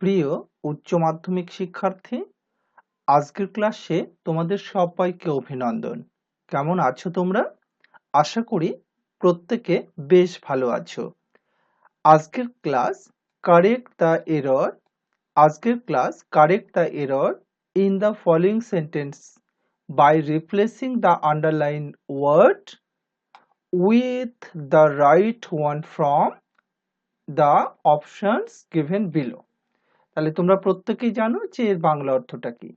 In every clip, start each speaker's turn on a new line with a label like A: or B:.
A: প্রিয় উচ্চ মাধ্যমিক শিক্ষার্থী, আজকের ক্লাসে তোমাদের সবাইকে অভিনন্দন। কেমন আছো তোমরা? আশা করি প্রত্যেকে বেশ ভালো আছো। আজকের class correct the error in the following sentence by replacing the underlined word with the right one from the options given below. তাহলে তোমরা প্রত্যেকেই জানো যে এর বাংলা অর্থটা কি।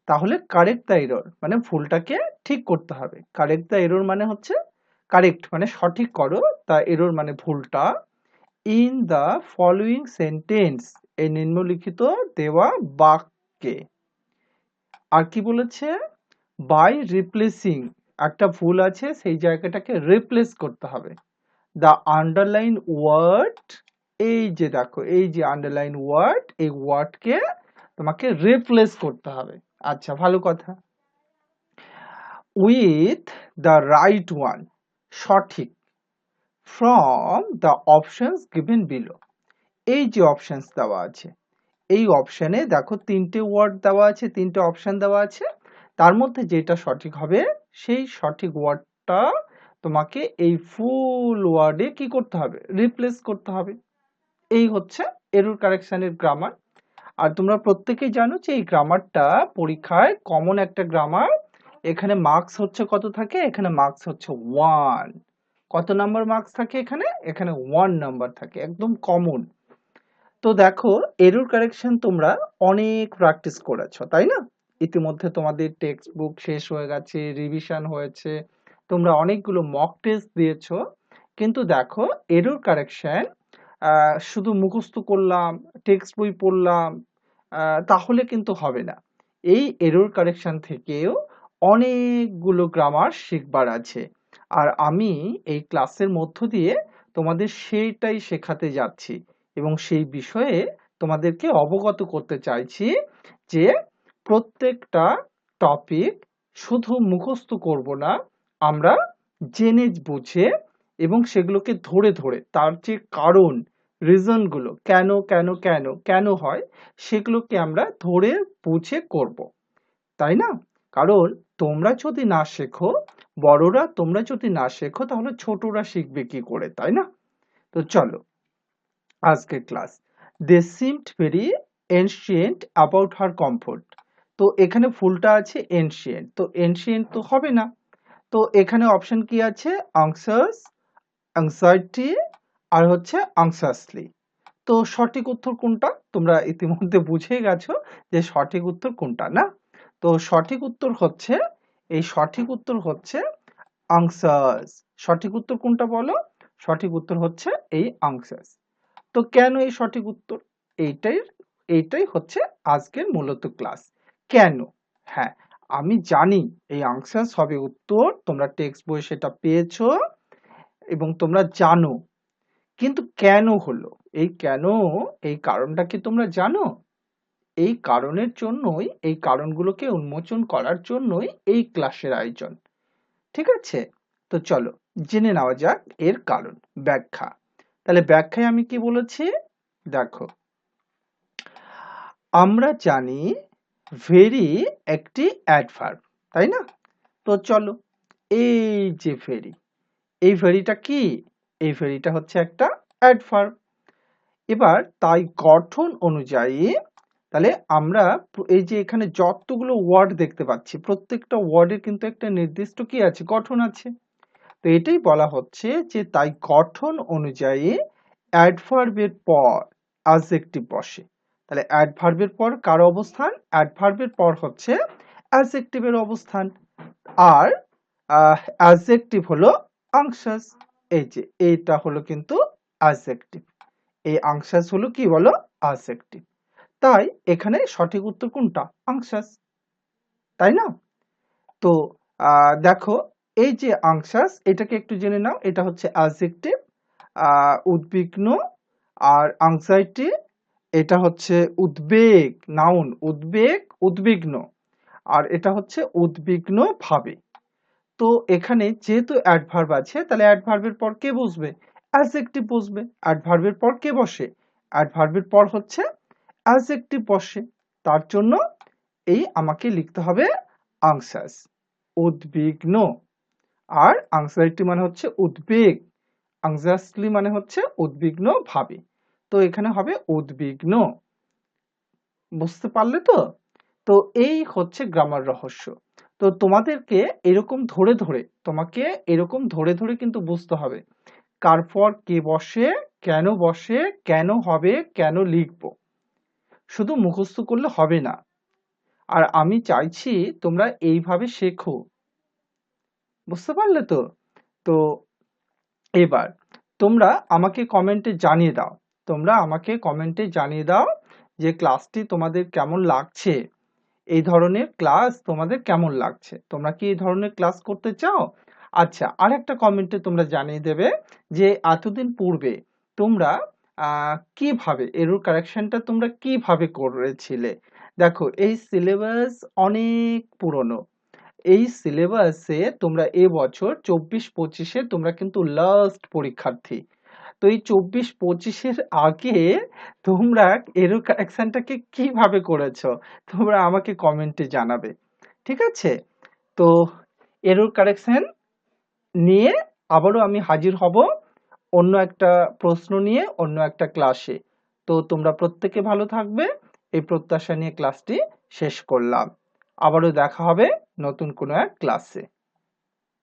A: তাহলে কারেক্ট দ্য এরর মানে ভুলটাকে ঠিক করতে হবে। কারেক্ট দ্য এরর মানে হচ্ছে কারেক্ট মানে সঠিক করো, দ্য এরর মানে ভুলটা, ইন দ্য ফলোয়িং সেন্টেন্স এই নিম্নলিখিত দেওয়া বাক্যে। আর কি বলেছে? বাই রিপ্লেসিং, একটা ভুল আছে সেই জায়গাটাকে রিপ্লেস করতে হবে। দ্য আন্ডারলাইন ওয়ার্ড, এই যে দেখো এই যে আন্ডারলাইন ওয়ার্ড, এই ওয়ার্ডকে তোমাকে রিপ্লেস করতে হবে। আচ্ছা, ভালো কথা। উইথ দ্য রাইট ওয়ান, সঠিক, from the options given below, এই যে অপশনস দেওয়া আছে এই অপশনে দেখো তিনটে ওয়ার্ড দেওয়া আছে, তিনটে অপশন দেওয়া আছে, তার মধ্যে যেটা সঠিক হবে সেই সঠিক ওয়ার্ডটা তোমাকে এই ফুল ওয়ার্ডে কি করতে হবে? রিপ্লেস করতে হবে। এই হচ্ছে এরর কারেকশনের গ্রামার। আর তোমরা প্রত্যেকেই জানো যে এই গ্রামারটা পরীক্ষায় কমন একটা গ্রামার। এখানে মার্কস হচ্ছে কত থাকে? এখানে মার্কস হচ্ছে 1। কত নাম্বার মার্কস থাকে এখানে? এখানে 1 নাম্বার থাকে, একদম কমন। তো দেখো এরর কারেকশন তোমরা অনেক প্র্যাকটিস করেছো, তাই না? ইতিমধ্যে তোমাদের টেক্সট বুক শেষ হয়ে গেছে, রিভিশন হয়েছে, তোমরা অনেকগুলো মক টেস্ট দিয়েছো। কিন্তু দেখো এরর কারেকশন শুধু মুখস্থ করলাম, টেক্সট বই পড়লাম, তাহলে কিন্তু হবে না। এই এরর কারেকশন থেকেও অনেকগুলো গ্রামার শিখবার আছে। আর আমি এই ক্লাসের মধ্য দিয়ে তোমাদের সেইটাই শেখাতে যাচ্ছি এবং সেই বিষয়ে তোমাদেরকে অবগত করতে চাইছি যে প্রত্যেকটা টপিক শুধু মুখস্থ করব না, আমরা জেনে বুঝে এবং সেগুলোকে ধরে ধরে তার যে কারণ, রিজন গুলো কেন কেন কেন কেন হয় সেগুলোকে আমরা ধরে বুঝে করব, তাই না? কারণ তোমরা যদি না শেখো, বড়রা তোমরা যদি না শেখো তাহলে ছোটরা শিখবে কি করে, তাই না? তো চলো আজকের class. They seemed very ancient about her comfort. তো এখানে ফুলটা আছে এনশিয়েন্ট, তো এনশিয়েন্ট তো হবে না। তো এখানে অপশন কি আছে? আংসাস, অ্যাংজাইটি আর হচ্ছে আংসাসলি। তো সঠিক উত্তর কোনটা? তোমরা ইতিমধ্যে বুঝেই গেছো যে সঠিক উত্তর কোনটা, না? তো সঠিক উত্তর হচ্ছে, এই সঠিক উত্তর হচ্ছে আংসাস। সঠিক উত্তর কোনটা বলো? সঠিক উত্তর হচ্ছে এই আংসাস। তো কেন এই সঠিক উত্তর? এইটাই এইটাই হচ্ছে আজকের মূলত ক্লাস। কেন? হ্যাঁ, আমি জানি এই আনসার্স হবে উত্তর, তোমরা টেক্সট বই সেটা পেয়েছো এবং তোমরা জানো, কিন্তু কেন হলো? এই কেন, এই কারণটা কি তোমরা জানো? এই কারণের জন্যই, এই কারণগুলোকে উন্মোচন করার জন্যই এই ক্লাসের আয়োজন। ঠিক আছে? তো চলো জেনে নেওয়া যাক এর কারণ, ব্যাখ্যা। তাহলে ব্যাখ্যায় আমি কি বলেছি দেখো, আমরা জানি ভেরি একটি অ্যাডভার্ব, তাই না? তো চলো, এই যে ভেরি, এই ভেরিটা কি? এই ভেরিটা হচ্ছে একটা অ্যাডভার্ব। এবার তাই গঠন অনুযায়ী, তাহলে আমরা এই যে এখানে যতগুলো ওয়ার্ড দেখতে পাচ্ছি প্রত্যেকটা ওয়ার্ডের কিন্তু একটা নির্দিষ্ট কি আছে? গঠন আছে। তো এটাই বলা হচ্ছে যে তাই গঠন অনুযায়ী অ্যাডভার্বের পর অ্যাডজেক্টিভ বসে। তাহলে অ্যাডভার্বের পর কার অবস্থান? অ্যাডভার্বের পর হচ্ছে অ্যাডজেক্টিভের অবস্থান। আর অ্যাডজেক্টিভ হলো আংশাস। এই যে এইটা হলো কিন্তু অ্যাডজেক্টিভ, এই আংশাস হলো কি বলো? অ্যাডজেক্টিভ। তাই এখানে সঠিক উত্তর কোনটা? আংশাস, তাই না? তো দেখো এই যে আংশাস, এটাকে একটু জেনে নাও। এটা হচ্ছে অ্যাডজেক্টিভ, উদ্বিগ্ন, আর অ্যাংজাইটি এটা হচ্ছে উদ্বেগ, নাউন, উদ্বেগ, উদ্বিগ্ন, আর এটা হচ্ছে উদ্বিগ্ন ভাবে। তো এখানে যেহেতু অ্যাডভার্ব আছে তাহলে অ্যাডভার্বের পর কে বসবে? অ্যাডজেক্টিভ বসবে। অ্যাডভার্বের পর কে বসে? অ্যাডভার্বের পর হচ্ছে অ্যাডজেক্টিভ বসে, তার জন্য এই আমাকে লিখতে হবে anxious, উদ্বিগ্ন। আর anxiety মানে হচ্ছে উদ্বেগ, anxiously মানে হচ্ছে উদ্বিগ্ন ভাবে, তো এখানে হবে উদ্বিগ্ন। বুঝতে পারলে তো? তো এই হচ্ছে গ্রামার রহস্য। তো তোমাদেরকে তোমাকে এরকম ধরে ধরে কিন্তু বুঝতে হবে কার পর কে বসে, কেন বসে, কেন হবে, কেন লিখবো। শুধু মুখস্থ করলে হবে না। আর আমি চাইছি তোমরা এইভাবে শেখো। বুঝতে পারলে তো? তো এবার তোমরা আমাকে কমেন্টে জানিয়ে দাও। তোমরা আমাকে কমেন্টে জানিয়ে দাও যে ক্লাসটি তোমাদের কেমন লাগছে। এই ধরনের ক্লাস তোমাদের কেমন লাগছে? তোমরা কি এই ধরনের ক্লাস করতে চাও? আচ্ছা, আরেকটা কমেন্টে তোমরা জানিয়ে দেবে যে এতদিন পূর্বে তোমরা কিভাবে এরর কারেকশনটা তোমরা কিভাবে করেছিলে? দেখো এই সিলেবাস অনেক পুরনো। এই সিলেবাসে তোমরা এবছর 24-25-এ তোমরা কিন্তু লাস্ট পরীক্ষার্থী। তো এই 24-25-এর আগে তোমরা এরর কারেকশনটাকে কিভাবে করেছো? তোমরা আমাকে কমেন্টে জানাবে। ঠিক আছে? তো এরর কারেকশন নিয়ে আবারও আমি হাজির হব অন্য একটা প্রশ্ন নিয়ে, অন্য একটা ক্লাসে। তো তোমরা প্রত্যেকে ভালো থাকবে, এই প্রত্যাশা নিয়ে ক্লাসটি শেষ করলাম। আবারও দেখা হবে নতুন কোনো এক ক্লাসে।